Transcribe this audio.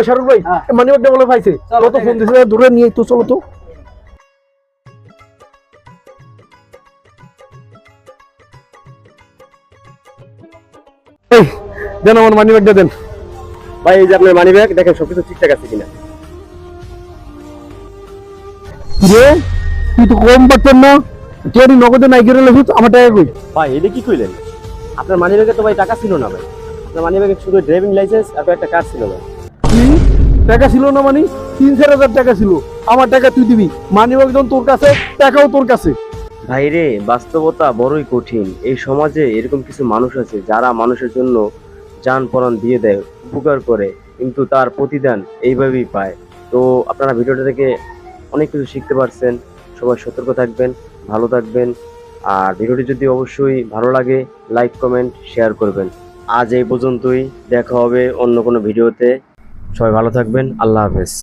শাহরুখ ভাই মানি ব্যাগটা বলে পাইছে, কত ফোন দিছে, দূরে নিয়ে তো চলো তো। এই দেন আমার মানি ব্যাগটা দেন। ভাই এই যে আপনার মানি ব্যাগ, দেখেন সবকিছু ঠিকঠাক আছে কিনা। রে তুই তো কম পাচ্ছেন না, তোর নগদে নাই করে লেখুস, আমার টাকা কই? ভাই এটা কি কইলেন? আপনার মানি ব্যাগে তো ভাই টাকা ছিল না ভাই। আপনার মানি ব্যাগে শুধু ড্রাইভিং লাইসেন্স আর একটা কার্ড ছিল ভাই। কি টাকা ছিল না মানে? 3-4 হাজার টাকা ছিল, আমার টাকা তুই দিবি, মানি ব্যাগ যখন তোর কাছে, টাকাও তোর কাছে। ভাই রে, বাস্তবতা বড়ই কঠিন। এই সমাজে এরকম কিছু মানুষ আছে যারা মানুষের জন্য জান পরাণ দিয়ে দেয়, উপকার করে, কিন্তু তার প্রতিদান এইভাবেই পায়। তো আপনারা ভিডিওটা থেকে অনেক কিছু শিখতে পারছেন। সবাই সতর্ক থাকবেন, ভালো থাকবেন। আর ভিডিওটি যদি অবশ্যই ভালো লাগে, লাইক কমেন্ট শেয়ার করবেন। আজ এই পর্যন্তই, দেখা হবে অন্য কোনো ভিডিওতে। সবাই ভালো থাকবেন, আল্লাহ হাফেজ।